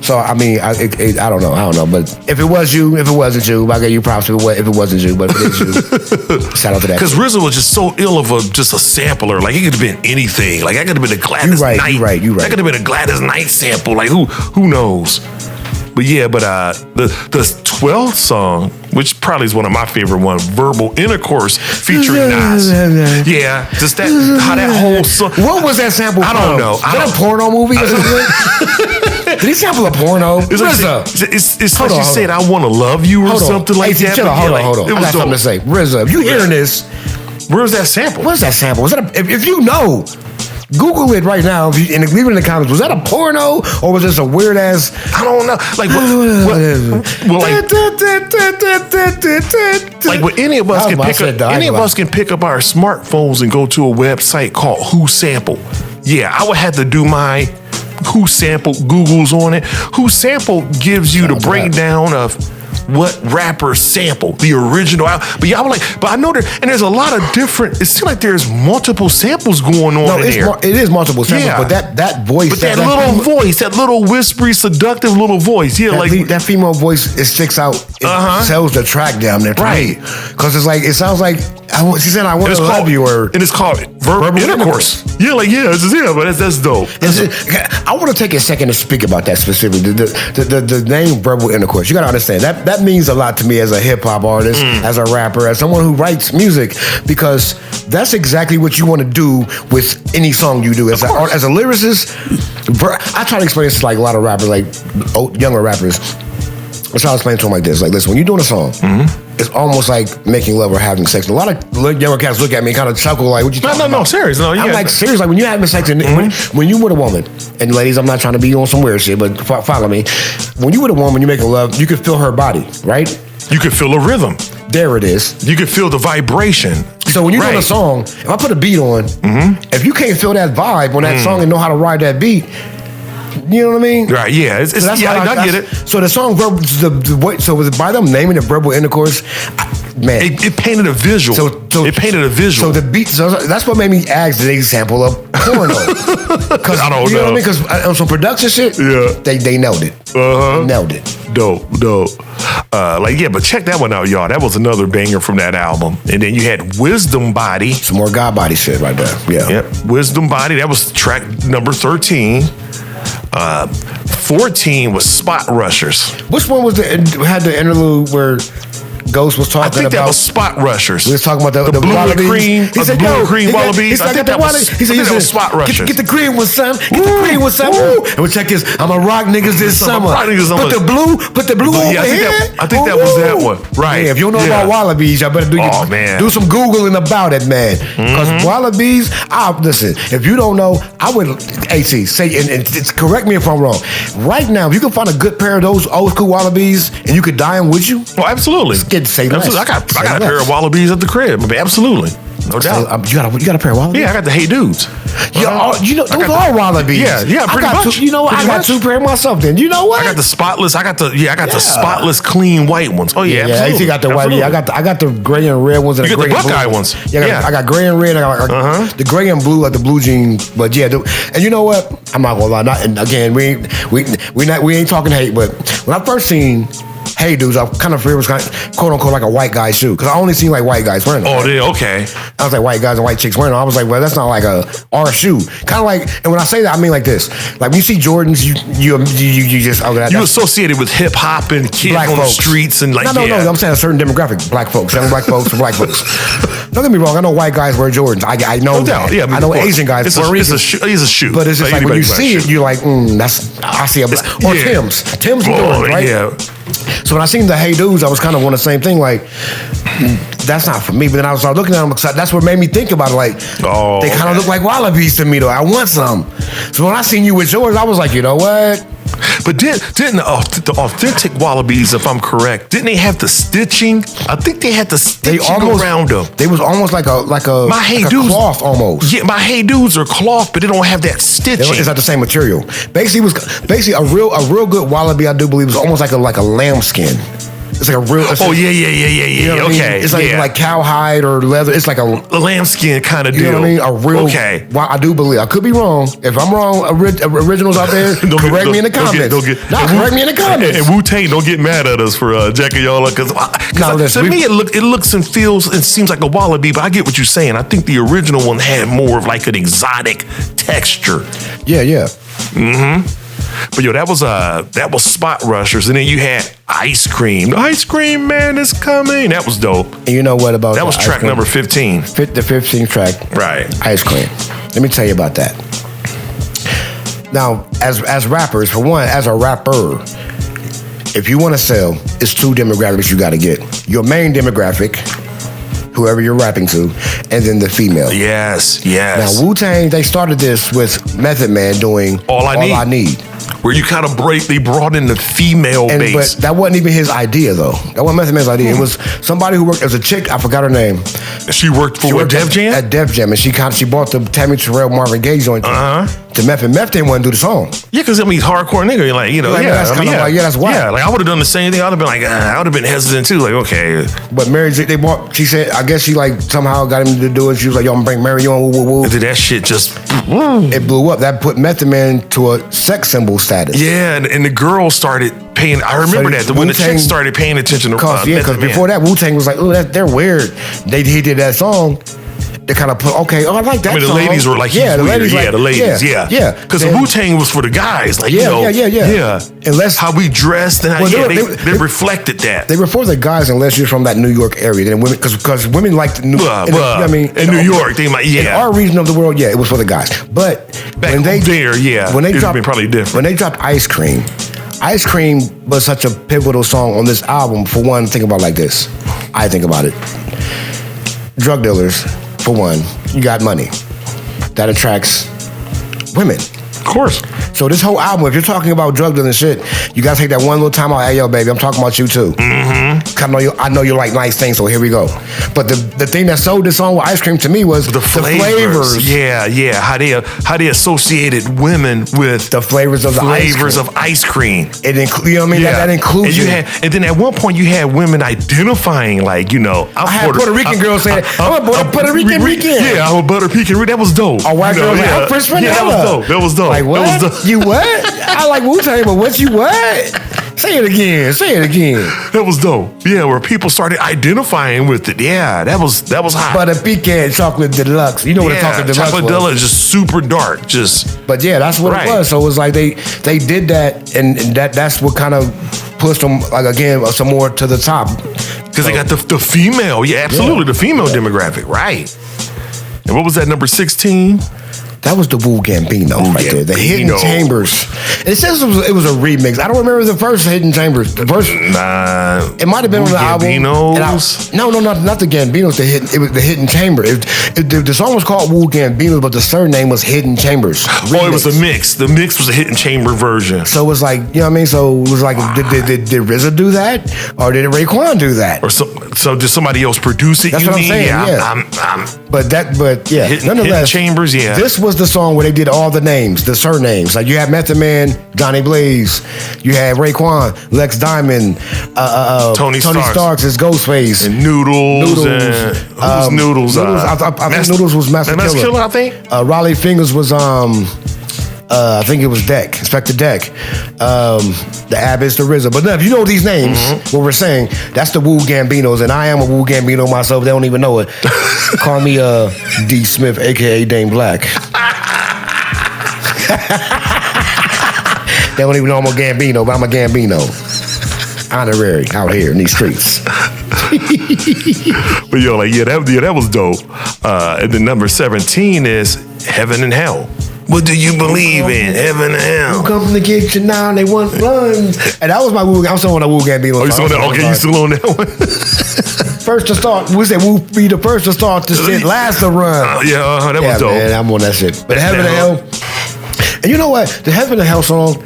So I mean, I don't know, but if it was you, if it wasn't you, I give you props if it wasn't you, but if it is you, shout out to that. Because RZA was just so ill of just a sampler. Like it could have been anything. Like that could have been a Gladys Knight. You right. That could have been a Gladys Knight sample. Like who knows? But the 12th song, which probably is one of my favorite ones, Verbal Intercourse featuring Nas. Yeah, just that, how that whole song. What was that sample I don't know. Is that a porno movie or something? Did he sample a porno? It's like she said, I want to love you or something like that. Hold on. I got something to say. RZA, if you hearing this, where's that sample? What's that sample? Was that if you know, Google it right now and leave it in the comments. Was that a porno or was this a weird ass? I don't know. Like what any of us can pick up. Any of us can pick up our smartphones and go to a website called Who Sample. Yeah, I would have to do my Who Sample Googles on it. Who Sample gives you the breakdown of what rappers sample the original. But y'all were like, but I know there's a lot of different. It seems like there's multiple samples going on in there. It is multiple samples, but that voice, but that little voice, that little whispery, seductive little voice, that female voice, it sticks out. It sells the track down there, right? Because it sounds like she said, "I want to love you," and it's called verbal intercourse. Yeah, but that's dope. I want to take a second to speak about that specifically. The name verbal intercourse. You got to understand that means a lot to me as a hip hop artist, as a rapper, as someone who writes music, because that's exactly what you want to do with any song you do. As a lyricist, I try to explain this to like a lot of rappers, like younger rappers. I try to explain to them like this: like, listen, when you're doing a song, it's almost like making love or having sex. And a lot of younger cats look at me and kind of chuckle, like, "What you talking about?" No, serious. No, I'm like, serious. Like when you're having sex, and when you with a woman, and ladies, I'm not trying to be on some weird shit, but follow me. When you with a woman, you making love, you can feel her body, right? You can feel a rhythm. There it is. You can feel the vibration. So when you're doing a song, if I put a beat on, if you can't feel that vibe on that song and know how to ride that beat, you know what I mean? Right, yeah. I get it. So the song, so was it by them naming it Verbal Intercourse? Man. It painted a visual. It painted a visual. So the beat, that's what made me ask, did they sample a porno? Because I don't know. What I mean? Because on some production shit, they nailed it. Nailed it. Dope. But check that one out, y'all. That was another banger from that album. And then you had Wisdom Body. Some more God Body shit right there. Yeah. Yep. Wisdom Body. That was track number 13. 14 was Spot Rushers. Which one was had the interlude where Ghost was talking about? I think that was Spot Rushers. We was talking about the blue and cream. He said, blue and cream wallabies. I think that was Spot Rushers. Get the green one, son. Get the green one, son. And we check this. I'm a rock niggas this summer. Put the blue over here. I think that was that one. Right. Yeah, if you don't know about wallabies, y'all better do some Googling about it, man. Because wallabies, listen, if you don't know, I would, AC, say, and correct me if I'm wrong. Right now, if you can find a good pair of those old school wallabies and you could dye them with you. Oh, absolutely. Say less. I got a pair of wallabies at the crib. I mean, absolutely. No doubt. You got a pair of wallabies? Yeah, I got the Hey Dudes. Those are wallabies. Yeah, pretty much. I got two pair myself then. You know what? I got the spotless. I got the spotless, clean white ones. Oh yeah, absolutely. You got the white. Yeah, I got the gray and red ones. And you got the Buckeye ones. Yeah, I got gray and red. I got the gray and blue, like the blue jean. But yeah, and you know what? I'm not gonna lie. And again, we ain't talking hate. But when I first seen Hey Dudes, I kind of figured it was kind of, quote unquote, like a white guy shoe, because I only seen like white guys wearing them. Oh, right? Okay. I was like white guys and white chicks wearing them. I was like, well, that's not like our shoe. Kind of like, and when I say that, I mean like this. Like when you see Jordans, you just you associated with hip hop and kids black on folks. The streets and like no. I'm saying a certain demographic, black folks, young black folks, and black folks. Don't get me wrong. I know white guys wear Jordans. I know that. Yeah, I know Asian guys. It's a shoe. But it's just like when you see it, you're like, I see a black or Tim's Jordans, right? Yeah. So when I seen the Hey Dudes, I was kind of on the same thing, like, that's not for me. But then I started looking at them, that's what made me think about it, like, they kind of look like wallabies to me, though. I want some. So when I seen you with yours, I was like, you know what? But didn't the authentic wallabies, if I'm correct, didn't they have the stitching? I think they had the stitching around them. They was almost like a my Hey Dudes, cloth almost. Yeah, my Hey Dudes are cloth, but they don't have that stitching. It's not the same material. Basically a real good wallaby, I do believe, is almost like a lambskin. It's like a real. Yeah. You know okay. I mean? It's like cowhide or leather. It's like a lambskin kind of deal. You know what I mean? A real. Okay. Well, I do believe. I could be wrong. If I'm wrong, originals out there, correct me in the comments. Correct me in the comments. And Wu-Tang, don't get mad at us for jacking y'all up, because to me it looks and feels and seems like a wallaby, but I get what you're saying. I think the original one had more of like an exotic texture. Yeah. But yo, that was Spot Rushers, and then you had Ice Cream. The Ice Cream Man is coming. That was dope. And you know what about that? Was track number 15. The 15th track. Right. Ice Cream. Let me tell you about that. Now, as rappers, for one, as a rapper, if you want to sell, it's two demographics you got to get. Your main demographic, whoever you're rapping to, and then the female. Yes. Now, Wu-Tang, they started this with Method Man doing All I Need. Where you kind of they brought in the female base. But that wasn't even his idea, though. That wasn't Method Man's idea. It was somebody who worked as a chick. I forgot her name. She worked for Def Jam? At Def Jam, and she bought the Tammy Terrell Marvin Gaye joint to Meth, and Meth didn't want to do the song. Yeah, because he's hardcore nigga. Like, that's kind of like, that's why. Yeah, like I would have done the same thing. I would have been like, I would have been hesitant too. Like, okay. But Mary J, she said, I guess she like somehow got him to do it. She was like, yo, I'm gonna bring Mary on, woo, woo, woo. And that shit just, it blew up. That put Method Man to a sex symbol status. Yeah, and the girls started paying, I remember that, when the chicks started paying attention to because before that, Wu-Tang was like, oh, they're weird. He did that song. They kind of put, I like that. I mean, the ladies were like, the ladies, yeah. Because the Wu-Tang was for the guys, like, yeah. Unless how we dressed and how, they reflected that. They were for the guys unless you're from that New York area. Then women, because women like the New, in New York, they might, in our region of the world, it was for the guys. But when they dropped, probably different. When they dropped Ice Cream was such a pivotal song on this album. For one, think about it like this. I think about it. Drug dealers. For one, you got money. That attracts women. Of course. So this whole album, if you're talking about drug dealing shit, you gotta take that one little time out. Hey, yo, baby, I'm talking about you too. Mm-hmm. I know you like nice things, so here we go. But the thing that sold this song with Ice Cream to me was the flavors. Yeah. How they associated women with the flavors of ice cream. It includes, you know what I mean? That includes. And then at one point you had women identifying, like, I had Puerto Rican girls saying, I'm a Puerto Rican. Yeah, I'm a Puerto Rican. That was dope. A white girl like, I'm French vanilla. That was dope. Like, what? That was dope. You what? I like Wu-Tang, but what you what? Say it again. That was dope. Yeah, where people started identifying with it. Yeah, that was hot. But a pecan chocolate deluxe. You know what a chocolate deluxe chocolate deluxe is just super dark. But yeah, that's what it was. So it was like they did that, and that's what kind of pushed them, like, again, some more to the top. Because they got the female. Yeah, absolutely. The female demographic. Right. And what was that, number 16? That was the Wu Gambino right there. The Hidden Chambers. It says it was a remix. I don't remember the first Hidden Chambers. The first, it might have been on the album. No, not the Gambinos. It was the Hidden Chamber. The song was called Wu Gambinos, but the surname was Hidden Chambers. Remix. Oh, it was a mix. The mix was a Hidden Chamber version. So it was like, you know what I mean? So it was like, did RZA do that, or did Raekwon do that, or so did somebody else produce it? That's what I'm saying. Nonetheless, Hidden Chambers. Yeah, this was the song where they did all the names, the surnames. Like you had Method Man, Johnny Blaze, you had Raekwon, Lex Diamond, Tony Starks as Ghostface, and Noodles. And who was Noodles? I think Noodles was Master Killer. I think Raleigh Fingers was I think it was Deck, Inspector Deck, the Abbas, the RZA. But if you know these names, what we're saying, that's the Wu Gambinos, and I am a Wu Gambino myself. They don't even know it. Call me D. Smith, aka Dame Black. They don't even know I'm a Gambino, but I'm a Gambino. Honorary out here in these streets. But yo, like, that was dope. And then number 17 is Heaven and Hell. What do you believe in? Heaven and hell. Who come from the kitchen now and they want runs. And that was my Wu. I'm still on the Wu Gambino. Oh, you still on that? Okay, you still on that one? First to start. We said Wu be the first to start this shit, last to run. That was dope. Man, I'm on that shit. But Heaven and Hell. And you know what? The Heaven and Hell song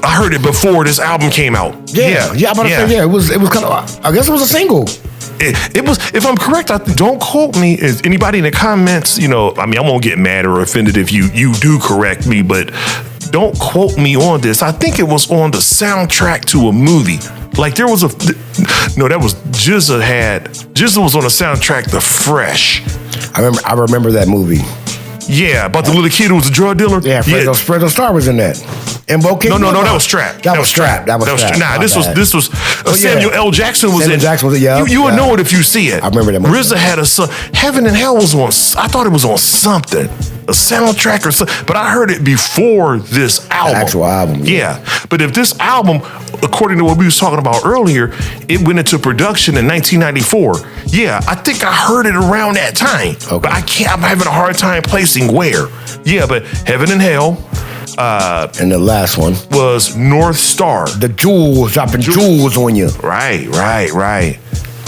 I heard it before this album came out. Yeah. I'm about to say, it was kind of, I guess it was a single. It was, if I'm correct, don't quote me. Is anybody in the comments, I won't get mad or offended if you do correct me, but don't quote me on this. I think it was on the soundtrack to a movie. Like that was GZA was on the soundtrack to Fresh. I remember that movie. Yeah, about the little kid who was a drug dealer. Yeah, Fredo Starr was in that. And No, that was Strap. That was Strap. Nah, this was Samuel L. Jackson was in. Jackson was You would know it if you see it. I remember that movie. RZA had a song. Heaven and Hell was on. I thought it was on something. a soundtrack or something, but I heard it before this album. Actual album. Yeah. But if this album, according to what we was talking about earlier, it went into production in 1994. Yeah, I think I heard it around that time. Okay. But I'm having a hard time placing where. Yeah, but Heaven and Hell. And the last one was North Star. The jewels, dropping jewels on you. Right.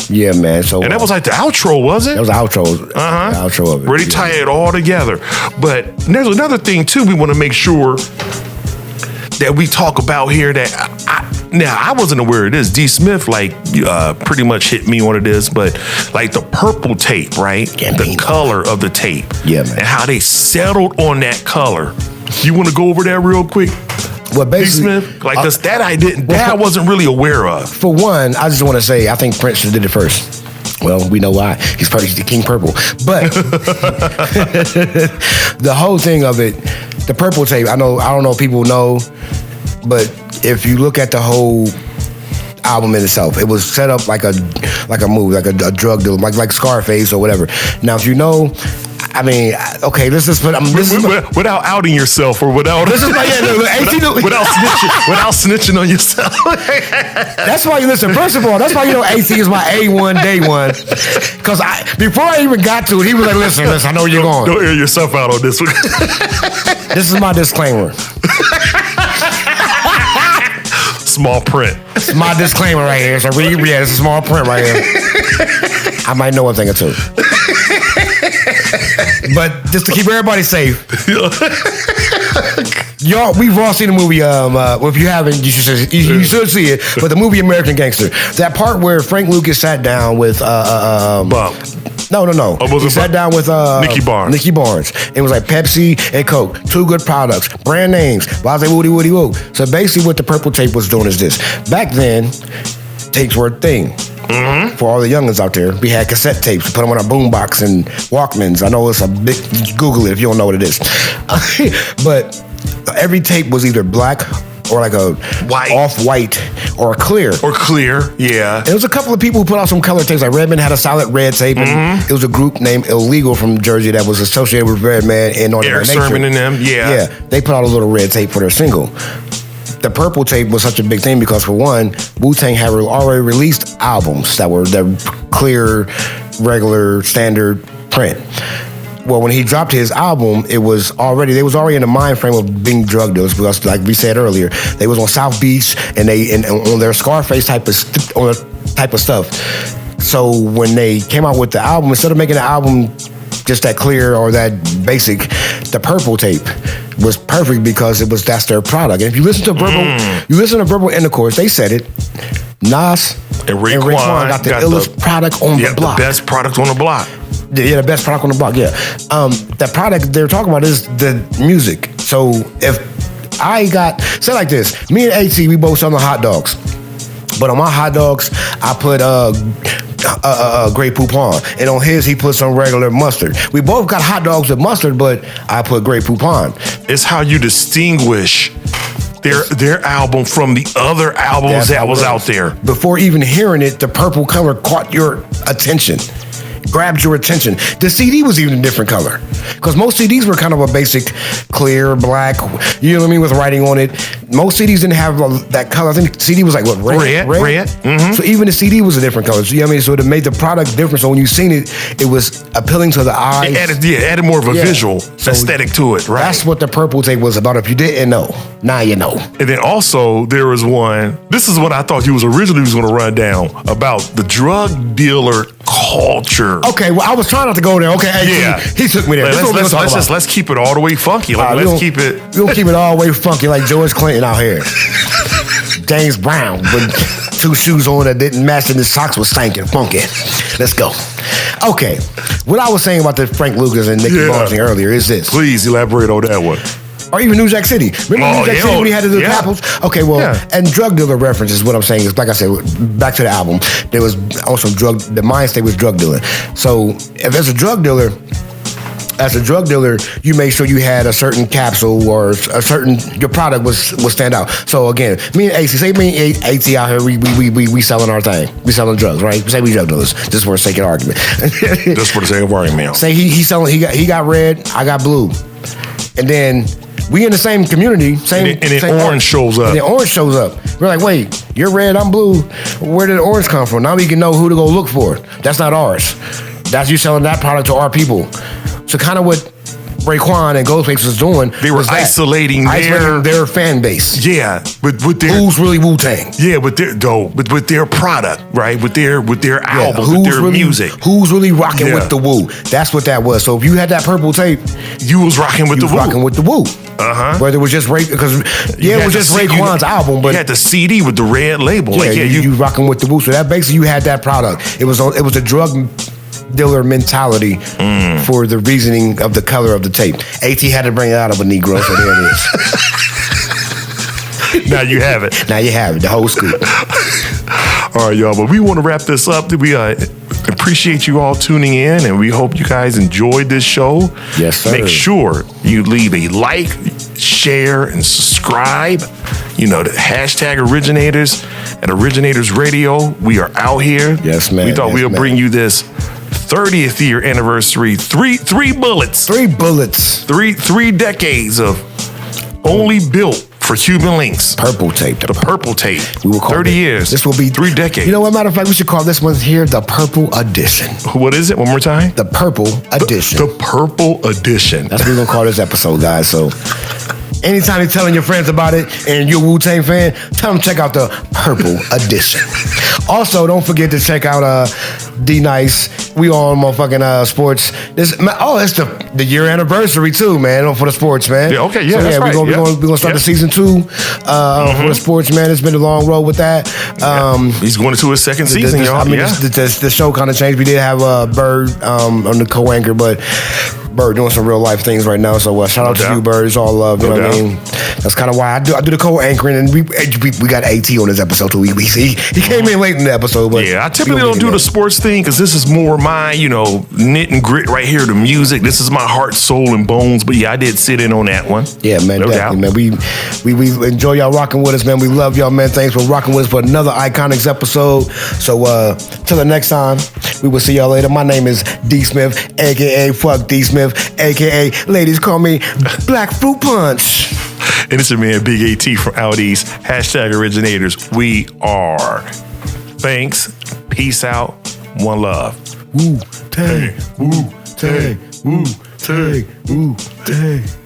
Yeah, man. So And that was like the outro, was it? that was the outro. The outro of it. Really tie it all together. But there's another thing too we want to make sure that we talk about here that I wasn't aware of this. D. Smith pretty much hit me on this, but like the purple tape, right? The color of the tape. Yeah, man. And how they settled on that color. You want to go over that real quick? Well, D. basically, Smith? That I wasn't really aware of. for one, I just want to say I think Prince did it first. Well, we know why. He's probably the King Purple. But the whole thing of it, the purple tape, I don't know if people know, but if you look at the whole album in itself, it was set up like a movie, like a drug deal, like Scarface or whatever. Now, if you know, I mean, okay, without outing yourself or without without snitching on yourself. That's why you listen. First of all, that's why you know AC is my A1 day one. Because before I even got to it, he was like, listen, I know where you're going. Don't air yourself out on this one. This is my disclaimer. Small print. It's my disclaimer right here. So this is small print right here. I might know one thing or two. But just to keep everybody safe, we've all seen the movie. If you haven't, you should see it. But the movie American Gangster, that part where Frank Lucas sat down with Bump. No. He sat down with Nicky Barnes. Nicky Barnes. It was like Pepsi and Coke, two good products, brand names. But I was like, woody, woody, woo. So basically, what the purple tape was doing is this. Back then, tapes were a thing. Mm-hmm. For all the youngins out there, we had cassette tapes. We put them on our boombox and Walkmans. I know it's a big. Google it if you don't know what it is. But every tape was either black or like a off-white or a clear. Yeah. There was a couple of people who put out some color tapes. Like Redman had a solid red tape, and it was a group named Illegal from Jersey that was associated with Redman and Northern Eric Nature. Sermon and them. Yeah. They put out a little red tape for their single. The purple tape was such a big thing because, for one, Wu-Tang had already released albums that were the clear, regular, standard print. Well, when he dropped his album, they was already in the mind frame of being drug dealers because, like we said earlier, they was on South Beach and on their Scarface type of stuff. So when they came out with the album, instead of making the album just that clear or that basic, the purple tape was perfect because that's their product. And if you listen to Verbal Intercourse, they said it. Nas and Raekwon got the illest product on the block. The best product on the block. Yeah, the best product on the block, yeah. The product they're talking about is the music. So if say like this, me and AT, we both selling hot dogs. But on my hot dogs, I put Grey Poupon. And on his, he put some regular mustard. We both got hot dogs with mustard, but I put Grey Poupon. It's how you distinguish their album from the other albums that was out there. Before even hearing it, the purple color caught your attention. Grabbed your attention. The CD was even a different color. Because most CDs were kind of a basic clear, black, you know what I mean, with writing on it. Most CDs didn't have that color. I think the CD was like, what, red? Mm-hmm. So even the CD was a different color. So, you know what I mean? So it made the product different. So when you seen it, it was appealing to the eyes. It added more of a visual aesthetic to it, right? That's what the purple tape was about. If you didn't know, now you know. And then also, there was one, this is what I thought you was originally going to run down, about the drug dealer culture. Okay, well, I was trying not to go there. Okay, he took me there. Let's keep it all the way funky. Let's keep it. We don't keep it all the way funky like George Clinton out here. James Brown with 2 shoes on that didn't match and his socks was stinking funky. Let's go. Okay, what I was saying about the Frank Lucas and Nicky Barnes thing earlier is this. Please elaborate on that one. Or even New Jack City. Remember New Jack City when he had to do the apples? Okay, well, and drug dealer references, what I'm saying is, like I said, back to the album, there was also the mind state was drug dealing. So if as a drug dealer, you made sure you had a certain capsule or your product would stand out. So again, me and AC, say me and AT out here, we selling our thing. We selling drugs, right? Say we drug dealers, just for the sake of argument. Just for the sake of argument. Say he selling, he got red, I got blue. And then we in the same community, same. And then same orange shows up. And then orange shows up. We're like, wait, you're red, I'm blue. Where did the orange come from? Now we can know who to go look for. That's not ours. That's you selling that product to our people. So kind of what Raekwon and Ghostface was doing. They were isolating their fan base. Yeah, with their who's really Wu-Tang. Yeah, with their product, right? With their album, with their really, music. Who's really rocking with the Wu? That's what that was. So if you had that purple tape, you was rocking with the Wu. Rocking with the Wu. Whether it was just because it was just Raekwon's album, but you had the CD with the red label. Yeah, you rocking with the Wu. So that basically you had that product. It was a drug dealer mentality for the reasoning of the color of the tape. AT had to bring it out of a Negro, so there it is. Now you have it. Now you have it, the whole scoop. All right, y'all, but we want to wrap this up. We appreciate you all tuning in, and we hope you guys enjoyed this show. Yes, sir. Make sure you leave a like, share, and subscribe. You know, the hashtag Originators at Originators Radio. We are out here. Yes, man. We thought we would bring you this 30th year anniversary. Three bullets. Three bullets. Three decades of only built for Cuban links. Purple tape. The purple tape. We will call 30 years. This will be 3 decades. You know what, matter of fact, we should call this one here the Purple Edition. What is it? One more time? The Purple Edition. The Purple Edition. That's what we're going to call this episode, guys. So anytime you're telling your friends about it and you're a Wu-Tang fan, tell them to check out the Purple Edition. Also, don't forget to check out D-Nice. We on motherfucking sports. It's the year anniversary too, man, for the sports, man. Yeah, okay, yeah, so, that's right. We're gonna start the season 2 for the sports, man. It's been a long road with that. He's going into his second season, y'all. The show kind of changed. We did have Bird on the co-anchor, but Bird doing some real life things right now. So shout out to you, Bird. It's all love. You know what I mean? That's kind of why I do the co-anchoring, and we got AT on this episode too. He came in late in the episode, but I typically don't do the sports thing because this is more my knit and grit right here. The music. This is my heart, soul, and bones. But I did sit in on that one. Yeah, man, no definitely, doubt. man. We enjoy y'all rocking with us, man. We love y'all, man. Thanks for rocking with us for another ICONIX episode. So till the next time, we will see y'all later. My name is D Smith, aka Fuck D Smith, aka ladies call me Black Fruit Punch. And it's your man Big AT from Out East. Hashtag Originators. We are. Thanks. Peace out. One love. Wu-Tang, Wu-Tang, Wu-Tang, Wu-Tang.